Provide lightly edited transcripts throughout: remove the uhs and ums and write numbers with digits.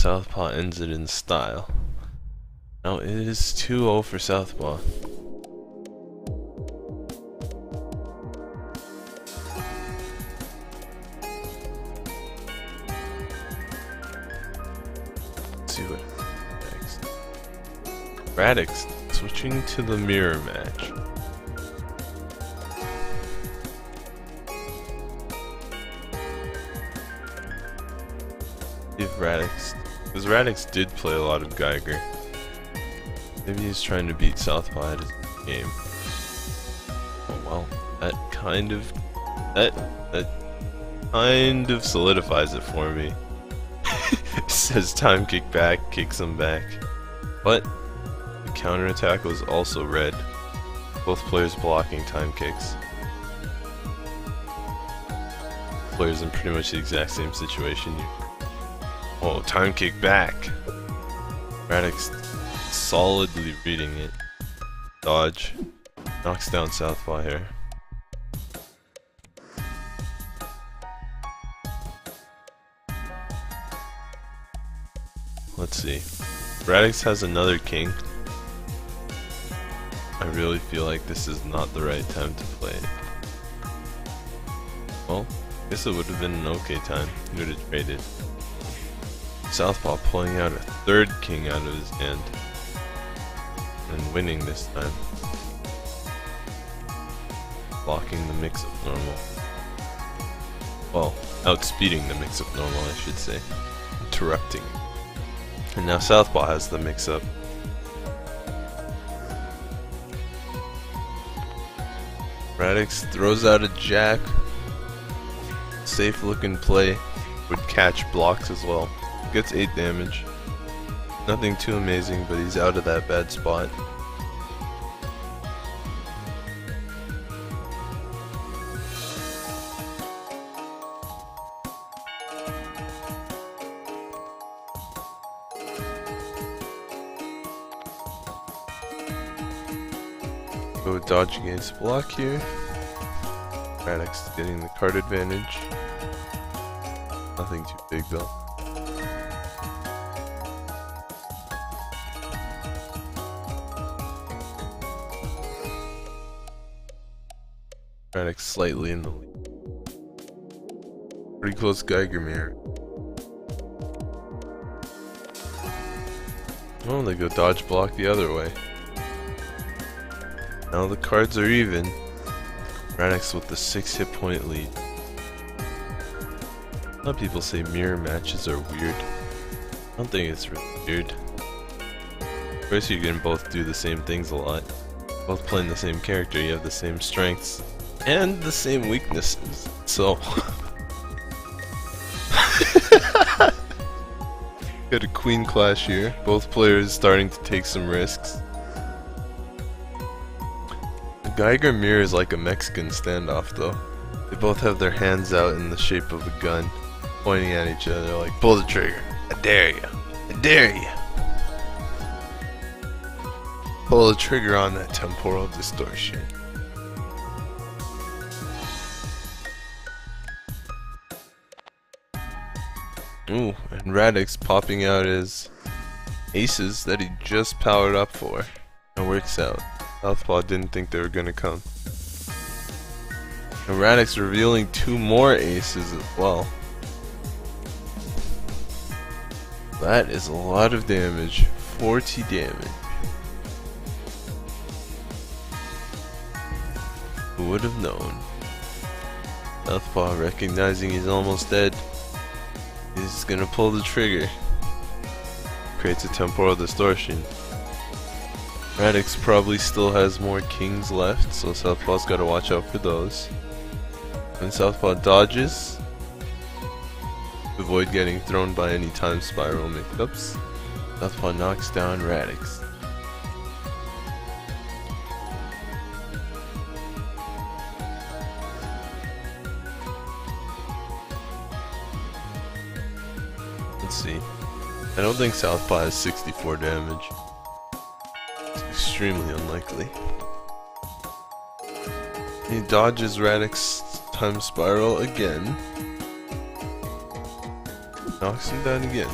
Southpaw ends it in style. Now it is 2-0 for Southpaw. Let's see what next. Ratxt switching to the mirror match. If Ratxt, because Ratxt did play a lot of Geiger. Maybe he's trying to beat Southpaw at his game. Oh well, that kind of solidifies it for me. It says time kick back, kicks him back. But the counterattack was also red. Both players blocking time kicks. Players in pretty much the exact same situation. Oh, time kick back. Ratxt solidly reading it. Dodge. Knocks down Southpaw Hare. Let's see. Ratxt has another king. I really feel like this is not the right time to play it. Well, I guess it would have been an okay time. He would have traded. Southpaw pulling out a third king out of his hand. And winning this time. Blocking the mix-up normal. Well, outspeeding the mix-up normal, I should say. Interrupting. And now Southpaw has the mix-up. Ratxt throws out a jack. Safe looking play. Would catch blocks as well. Gets 8 damage. Nothing too amazing, but he's out of that bad spot. Go dodge against block here. Ratxt getting the card advantage. Nothing too big though. Ratxt slightly in the lead. Pretty close Geiger mirror. Oh, they go dodge block the other way. Now the cards are even. Ratxt with the 6 hit point lead. A lot of people say mirror matches are weird. I don't think it's really weird. First, you can both do the same things a lot. Both playing the same character, you have the same strengths and the same weaknesses. So got a queen clash here. Both players starting to take some risks. The Geiger mirror is like a Mexican standoff though. They both have their hands out in the shape of a gun, pointing at each other like, pull the trigger. I dare you. I dare you. Pull the trigger on that temporal distortion. Ooh, and Ratxt popping out his aces that he just powered up for. It works out. Southpaw didn't think they were gonna come. And Ratxt revealing 2 more aces as well. That is a lot of damage. 40 damage. Who would have known? Southpaw recognizing he's almost dead. He's gonna pull the trigger. Creates a temporal distortion. Ratxt probably still has more kings left, so Southpaw's gotta watch out for those. And Southpaw dodges. Avoid getting thrown by any time spiral mix-ups. Southpaw knocks down Ratxt. Let's see. I don't think Southpaw has 64 damage. It's extremely unlikely. He dodges Ratxt's time spiral again. Knocks him down again.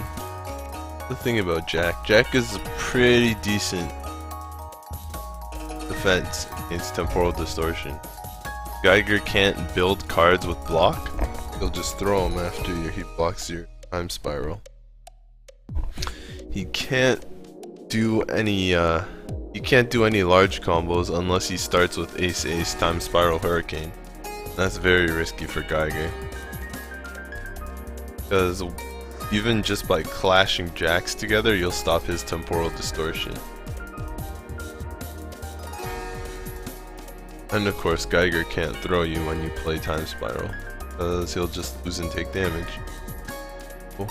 the thing about Jack. Jack is a pretty decent defense against temporal distortion. Geiger can't build cards with block. He'll just throw them after he blocks your time spiral. He can't do any large combos unless he starts with Ace Ace Time Spiral Hurricane. That's very risky for Geiger, because even just by clashing jacks together, you'll stop his temporal distortion. And of course, Geiger can't throw you when you play Time Spiral, because he'll just lose and take damage. Cool.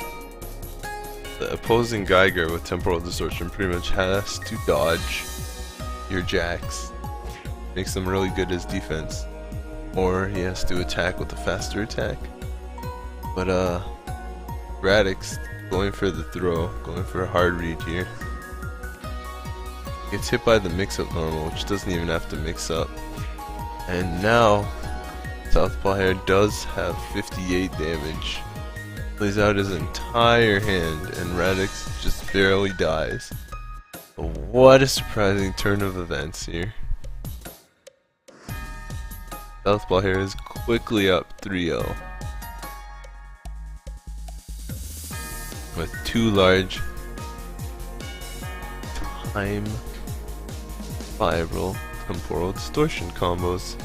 The opposing Geiger with temporal distortion pretty much has to dodge your jacks. Makes them really good as defense. Or he has to attack with a faster attack. But Ratxt going for the throw, going for a hard read here. Gets hit by the mix-up normal, which doesn't even have to mix up. And now Southpaw Hare does have 58 damage. Plays out his entire hand, and Ratxt just barely dies. But what a surprising turn of events here. Southpaw Hare is quickly up 3-0. With two large time spiral temporal distortion combos.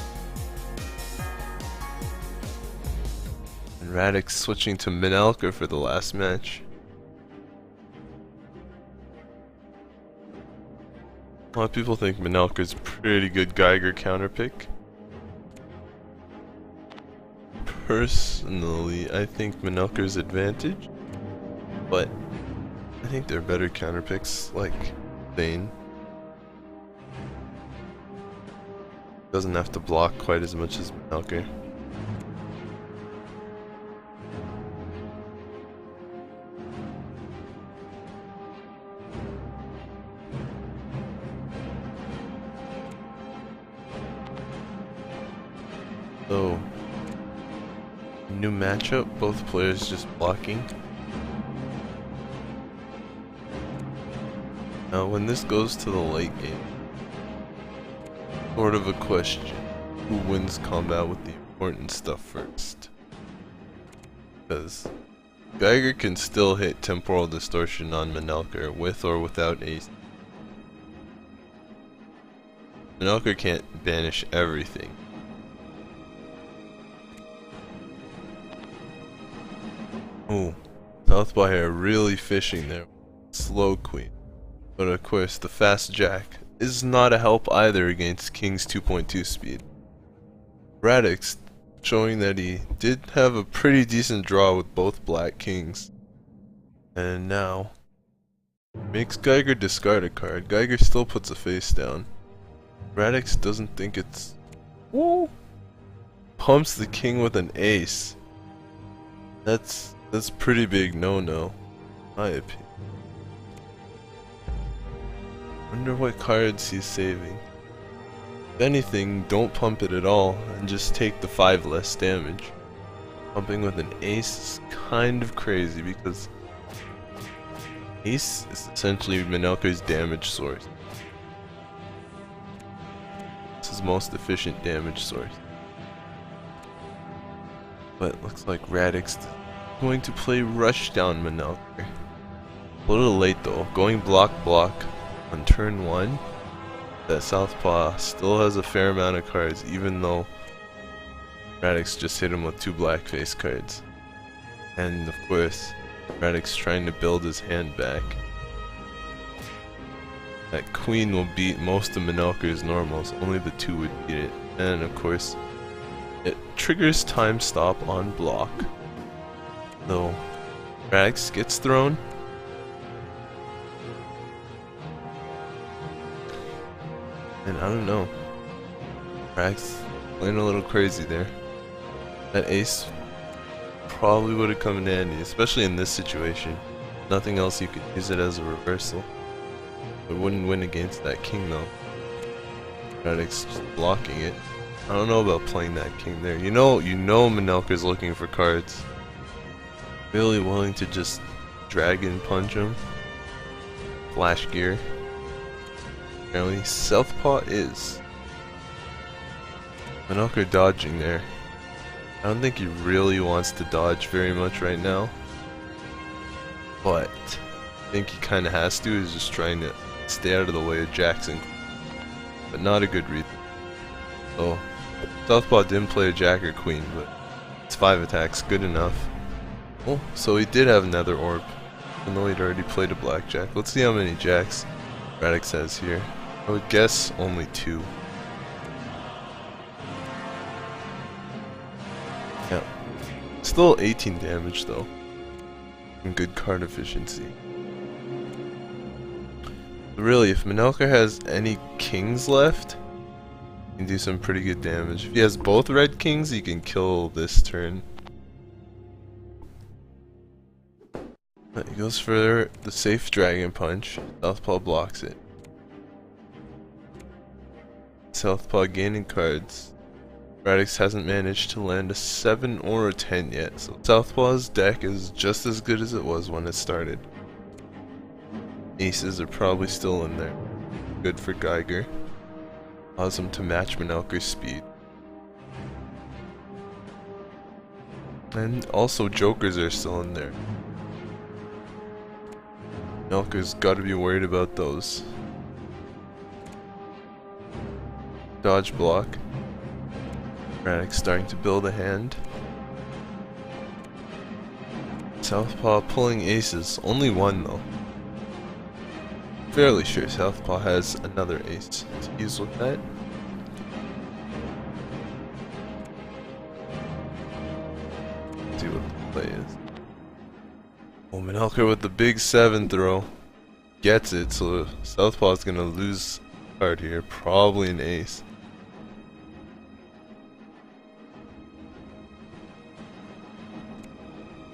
And Ratxt switching to Minalker for the last match. A lot of people think Minalker's a pretty good Geiger counter pick. Personally, I think Minalker's advantage, but I think there are better counter picks like Thane. Doesn't have to block quite as much as Minalker. So, new matchup, both players just blocking. Now when this goes to the late game, sort of a question, who wins combat with the important stuff first? Because Geiger can still hit temporal distortion on Minalker with or without Ace. Minalker can't banish everything. Oh, Southpaw Hare really fishing there. Slow Queen. But of course, the fast Jack is not a help either against King's 2.2 speed. Ratxt showing that he did have a pretty decent draw with both Black Kings. And now makes Geiger discard a card. Geiger still puts a face down. Ratxt doesn't think it's... Woo! Pumps the king with an ace. That's pretty big no-no, in my opinion. Wonder what cards he's saving. If anything, don't pump it at all and just take the 5 less damage. Pumping with an ace is kind of crazy because ace is essentially Minalker's damage source. It's his most efficient damage source. But it looks like Ratxt is going to play Rush Down Minalker. A little late though, going block on turn 1. That Southpaw still has a fair amount of cards, even though Ratxt just hit him with 2 black face cards. And of course, Ratxt trying to build his hand back. That queen will beat most of Minalker's normals, only the 2 would beat it. And of course, it triggers time stop on block. Though Ratxt gets thrown. And I don't know. Ratxt playing a little crazy there. That ace probably would have come in handy, especially in this situation. Nothing else you could use it as a reversal. It wouldn't win against that king though. Ratxt just blocking it. I don't know about playing that king there. You know Minalker's looking for cards. Really willing to just dragon punch him. flash gear. Apparently Southpaw is. Manelker dodging there. I don't think he really wants to dodge very much right now. But I think he kind of has to. He's just trying to stay out of the way of Jackson. But not a good read. So Southpaw didn't play a Jack or Queen, but it's 5 attacks, good enough. Oh, so he did have another orb, even though he'd already played a blackjack. Let's see how many jacks Ratxt has here. I would guess only 2. Yeah. Still 18 damage though. And good card efficiency. Really, if Manelker has any kings left, he can do some pretty good damage. If he has both red kings, he can kill this turn. But he goes for the safe dragon punch. Southpaw blocks it. Southpaw gaining cards. Ratxt hasn't managed to land a 7 or a 10 yet, so Southpaw's deck is just as good as it was when it started. Aces are probably still in there. Good for Geiger. Allows him to match Manelker's speed. And also jokers are still in there. Manelker's gotta be worried about those. Dodge block. Ratxt starting to build a hand. Southpaw pulling aces. Only one though. Fairly sure Southpaw has another ace to use with that. Let's see what the play is. Oh, Manelker with the big 7 throw. Gets it, so Southpaw's gonna lose a card here. Probably an ace.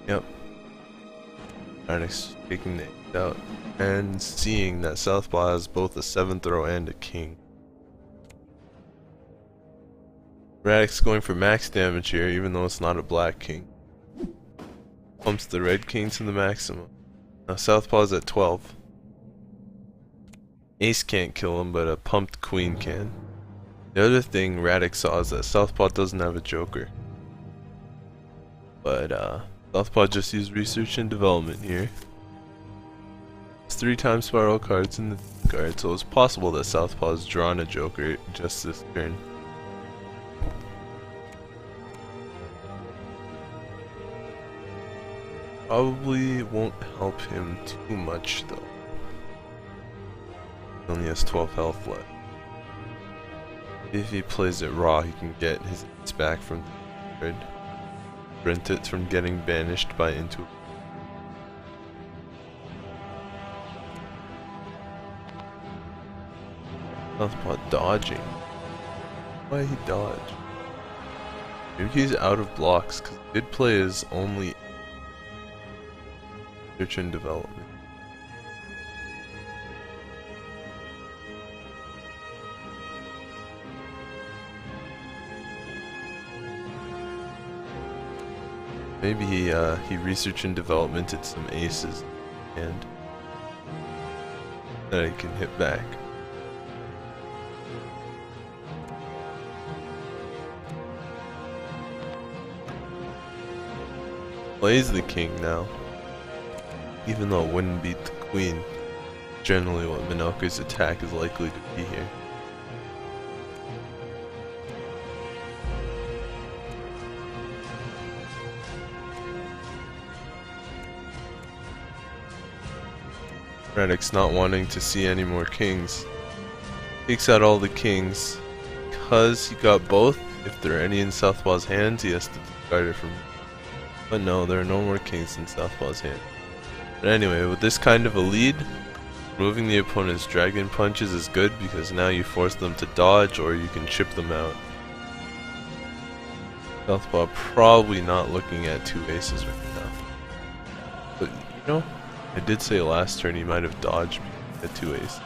Yep. Ratxt taking the ace out. And seeing that Southpaw has both a 7th throw and a king. Ratxt going for max damage here, even though it's not a black king. Pumps the red king to the maximum. Now Southpaw's at 12. Ace can't kill him, but a pumped queen can. The other thing Ratxt saw is that Southpaw doesn't have a joker. But Southpaw just used research and development here. 3 times spiral cards in the card, so it's possible that Southpaw's drawn a joker just this turn. Probably won't help him too much though. He only has 12 health left. If he plays it raw, he can get his ace back from the card. Prevent it from getting banished by Intuition. Southpaw dodging. Why he dodge? Maybe he's out of blocks because he did play his only research and development. Maybe he research and developmented some aces and that he can hit back. Plays the king now, even though it wouldn't beat the queen. Generally what Manelker's attack is likely to be here. Ratxt not wanting to see any more kings. Takes out all the kings. Because he got both, if there are any in Southpaw's hands, he has to discard it from. But no, there are no more kings in Southpaw's hand. But anyway, with this kind of a lead, removing the opponent's dragon punches is good because now you force them to dodge or you can chip them out. Southpaw probably not looking at 2 aces right now. But you know, I did say last turn he might have dodged at 2 aces.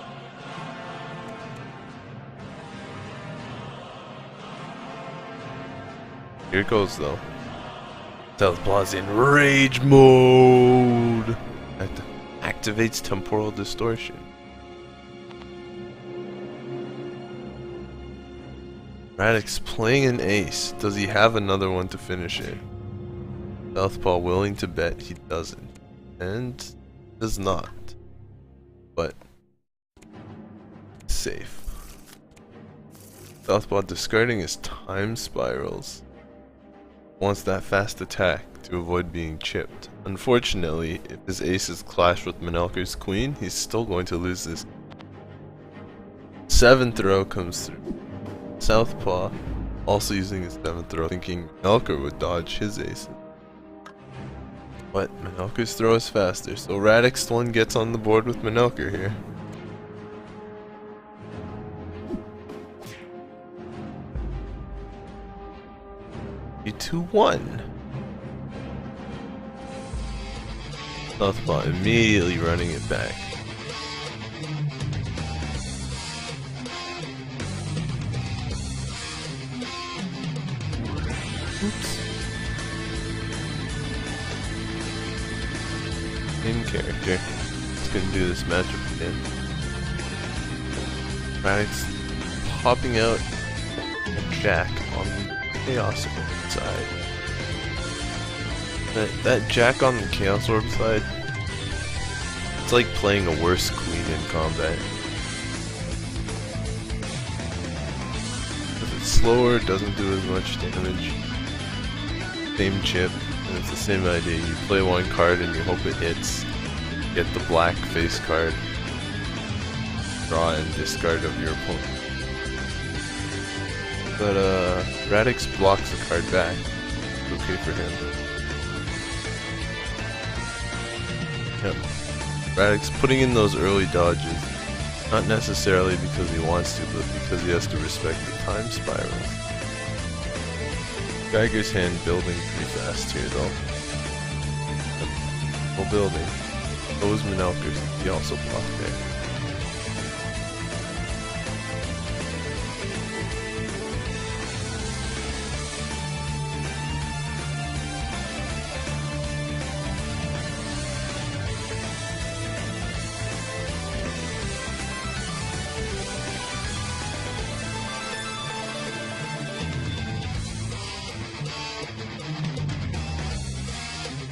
Here it goes though. Southpaw's in rage mode. activates temporal distortion. Ratxt playing an ace. Does he have another one to finish it? Southpaw willing to bet he doesn't. And does not. But safe. Southpaw discarding his time spirals. Wants that fast attack to avoid being chipped. Unfortunately, if his aces clash with Manelker's queen, he's still going to lose this. 7th row comes through. Southpaw also using his 7th row, thinking Manelker would dodge his aces. But Manelker's throw is faster, so Ratxt1 gets on the board with Manelker here. E2-1. Southpaw immediately running it back. Oops. In character. Just gonna do this matchup again. Ratxt popping out a jack on the Chaos Orb side. That jack on the Chaos Orb side, it's like playing a worse queen in combat. If it's slower, it doesn't do as much damage. Same chip, and it's the same idea. You play one card and you hope it hits. Get the black face card. Draw and discard of your opponent. But Ratxt blocks the card back. It's okay for him. Yep. Ratxt putting in those early dodges. Not necessarily because he wants to, but because he has to respect the time spirals. Geiger's hand building pretty fast here though. Full building. So was Manelker's. He also blocked there.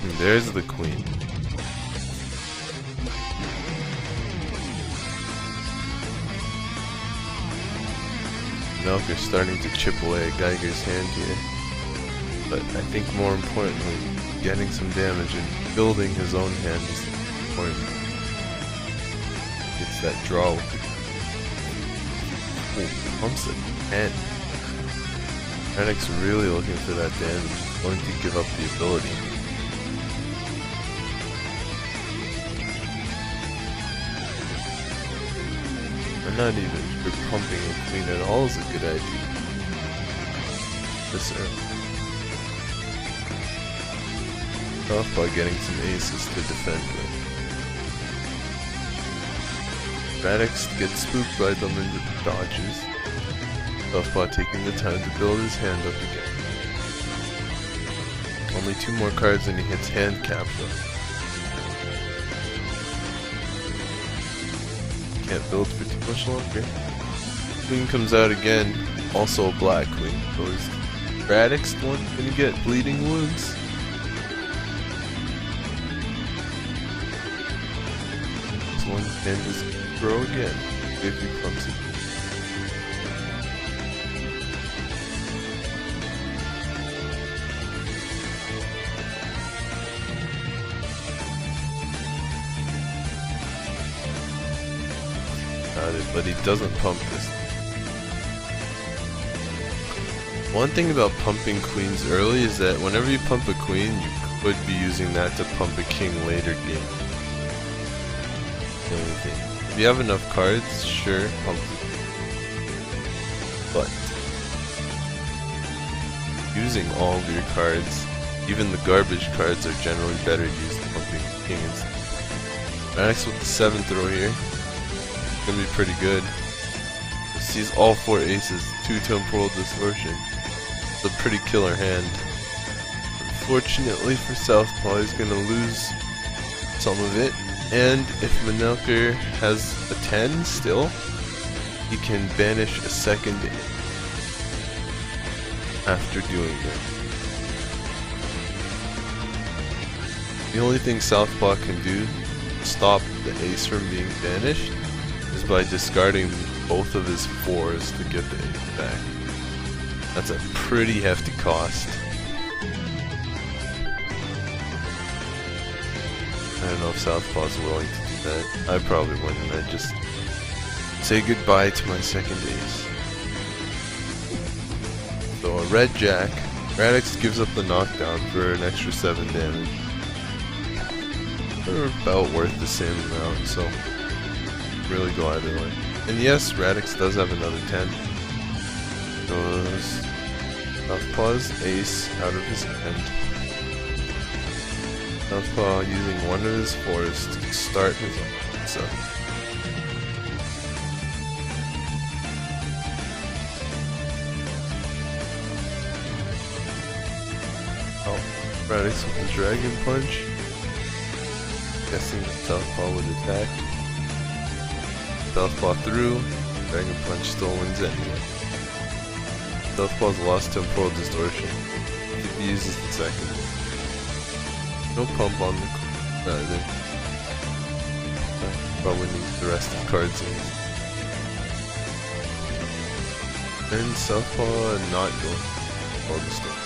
And there's the queen. Manelker's starting to chip away at Geiger's hand here. But I think more importantly, getting some damage and building his own hand is important. Gets that draw with the pumps at 10. Ratxt really looking for that damage, willing to give up the ability. I'm not even sure pumping a queen at all is a good idea. This early. Southpaw getting some aces to defend with. Ratxt gets spooked by them in the dodges. Southpaw taking the time to build his hand up again. Only 2 more cards and he hits hand cap though. Can't build for too much longer. Queen comes out again, also a black queen. So is Ratxt1 gonna get bleeding wounds? This one can just grow again if he pumps it. But he doesn't pump this. One thing about pumping queens early is that whenever you pump a queen, you could be using that to pump a king later game. The only thing. If you have enough cards, sure, pump it. But using all of your cards, even the garbage cards, are generally better used pumping kings. Ratxt with the 7th row here. Gonna be pretty good. Sees all 4 aces, 2 temporal distortion. It's a pretty killer hand. Unfortunately for Southpaw, he's gonna lose some of it. And if Manelker has a 10 still, he can banish a second after doing that. The only thing Southpaw can do to stop the ace from being banished is by discarding both of his 4s to get the ace back. That's a pretty hefty cost. I don't know if Southpaw's willing to do that. I probably wouldn't. I'd just say goodbye to my second ace. So a red jack. Ratxt gives up the knockdown for an extra 7 damage. They're about worth the same amount, so really go either way. And yes, Ratxt does have another 10. Goes Southpaw's ace out of his hand. Southpaw using one of his 4s to start his own. So Ratxt with the Dragon Punch. Guessing that Southpaw would attack. Southpaw through. Dragon Punch still wins anyway. Southpaw's lost Temporal Distortion. If he uses the second. No pump on the either. Probably needs the rest of the cards in. And Southpaw not going for the stuff.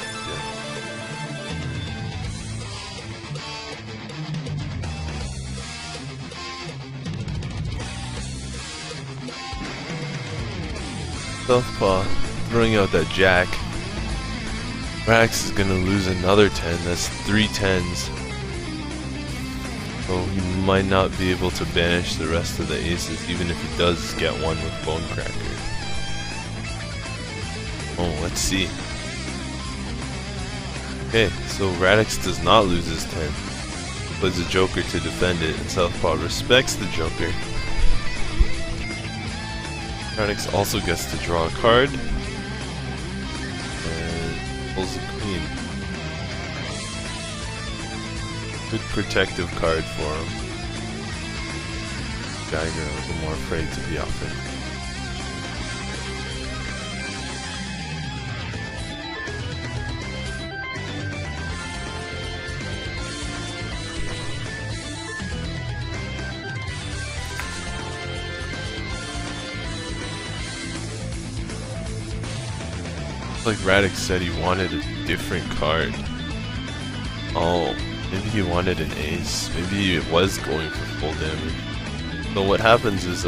Southpaw throwing out that jack. Ratxt is gonna lose another 10, that's 3 10s. So he might not be able to banish the rest of the aces, even if he does get one with Bonecracker. Oh, let's see. Okay, so Ratxt does not lose his 10. He plays a Joker to defend it, and Southpaw respects the Joker. Ratxt also gets to draw a card. Pulls a queen. Good protective card for him. Geiger a little more afraid to be offensive. Like Ratxt said he wanted a different card. Oh, maybe he wanted an ace. Maybe it was going for full damage. So what happens is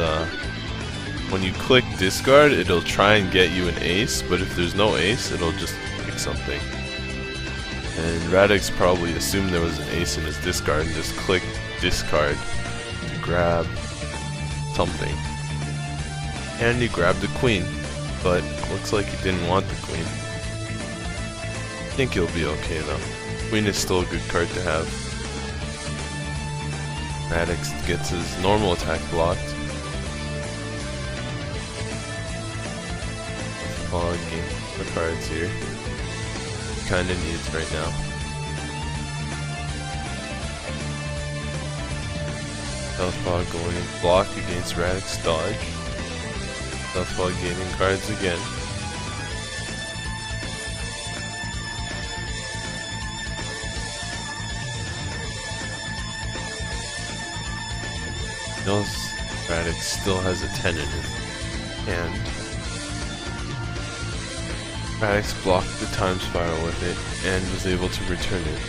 when you click discard, it'll try and get you an ace, but if there's no ace, it'll just pick something. And Ratxt probably assumed there was an ace in his discard and just clicked discard to grab something. And he grabbed the queen. But looks like he didn't want the queen. I think he'll be okay though. Queen is still a good card to have. Ratxt gets his normal attack blocked. Southpaw gains the cards here. Kinda needs right now. Southpaw going block against Ratxt dodge. Southpaw gaining cards again. Notice Ratxt still has a 10 in his hand. Ratxt blocked the time spiral with it and was able to return it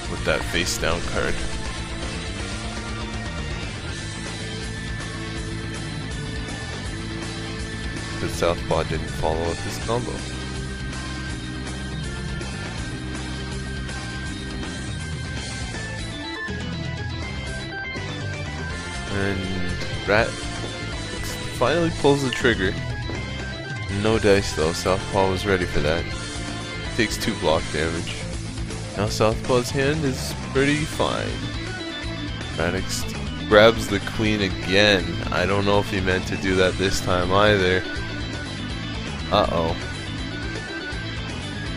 with that face down card. But Southpaw didn't follow up his combo. And Ratxt finally pulls the trigger. No dice though, Southpaw was ready for that. Takes 2 block damage. Now Southpaw's hand is pretty fine. Ratxt grabs the queen again. I don't know if he meant to do that this time either. Uh-oh.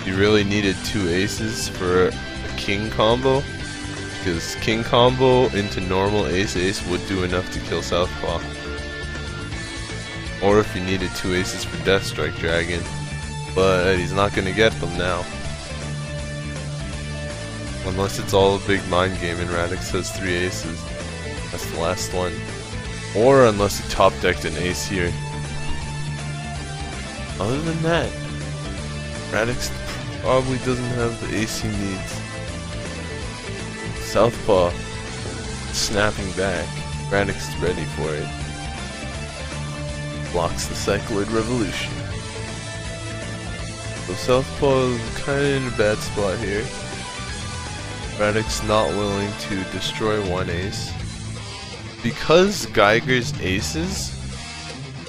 He really needed 2 aces for a king combo? because king combo into normal ace would do enough to kill Southpaw. Or if you needed 2 aces for Death Strike Dragon, but he's not gonna get them now. Unless it's all a big mind game and Ratxt has 3 aces. That's the last one. Or unless he top decked an ace here. Other than that, Ratxt probably doesn't have the ace he needs. Southpaw snapping back. Ratxt ready for it. Blocks the Cycloid Revolution. So Southpaw is kinda in a bad spot here. Ratxt not willing to destroy 1 ace. Because Geiger's aces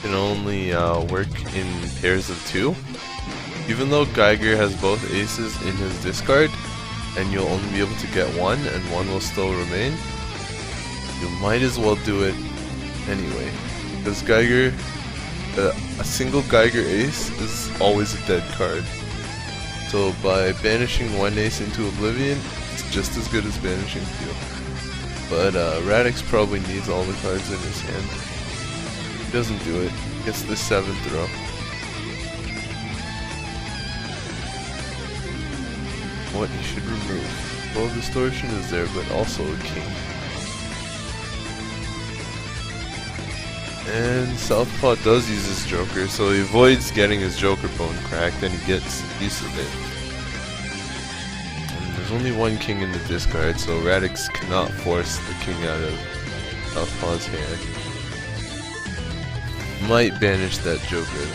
can only work in pairs of 2, even though Geiger has both aces in his discard, and you'll only be able to get 1, and 1 will still remain, you might as well do it anyway. Because Geiger, a single Geiger ace is always a dead card. So by banishing 1 ace into Oblivion, it's just as good as banishing 2. But Ratxt probably needs all the cards in his hand. He doesn't do it. Gets the 7th row. What he should remove. Well, Distortion is there, but also a king. And Southpaw does use his Joker, so he avoids getting his Joker bone cracked, and he gets use of it. There's only 1 king in the discard, so Ratxt cannot force the king out of Southpaw's hand. Might banish that Joker.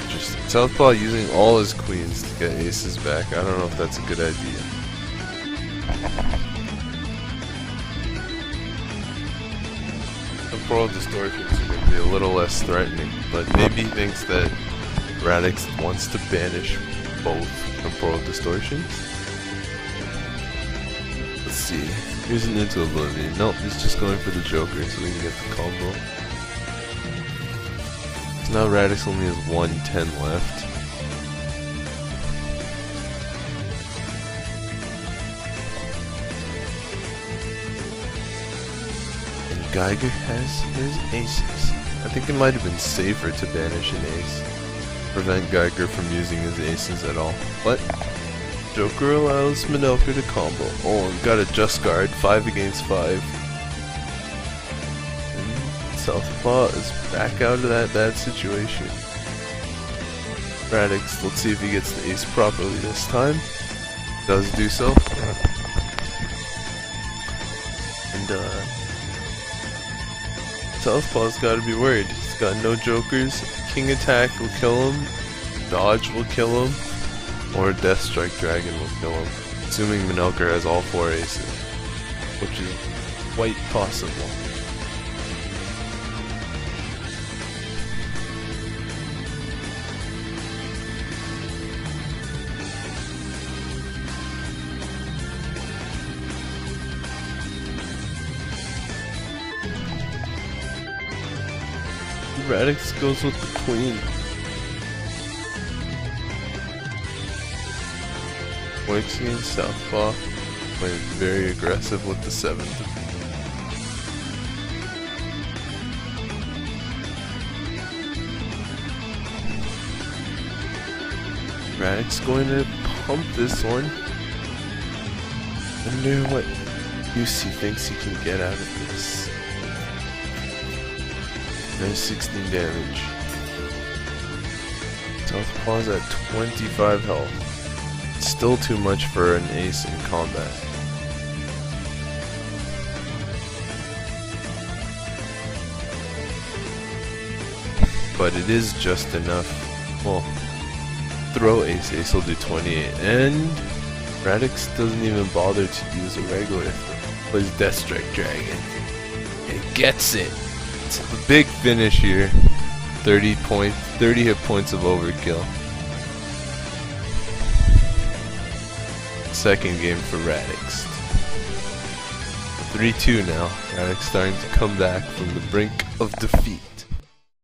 Just Southpaw using all his queens to get aces back. I don't know if that's a good idea. Temporal distortions are going to be a little less threatening, but maybe he thinks that Ratxt wants to banish both temporal distortions. Let's see. Here's an into Oblivion. Nope, he's just going for the Joker so we can get the combo. So now Ratxt only has 110 left. And Geiger has his aces. I think it might have been safer to banish an ace. Prevent Geiger from using his aces at all. But Joker allows Minelka to combo. Oh, and got a Just Guard, 5 against 5. And Southpaw is back out of that bad situation. Ratxt, let's see if he gets the ace properly this time. Does do so. And Southpaw's gotta be worried. He's got no Jokers. King attack will kill him, dodge will kill him, or Death Strike Dragon will kill him, assuming Minelka has all 4 aces, which is quite possible. Ratxt goes with the queen. Works against Southpaw, playing very aggressive with the 7th. Ratxt going to pump this one. Wonder what use he thinks he can get out of this. There's 16 damage. Southpaw's at 25 health. Still too much for an ace in combat. But it is just enough. Well, throw ace will do 28. And Ratxt doesn't even bother to use a regular throw. Plays Death Strike Dragon. And gets it. It's a big finish here. 30 hit points of overkill. Second game for Ratxt. 3-2 now. Ratxt starting to come back from the brink of defeat.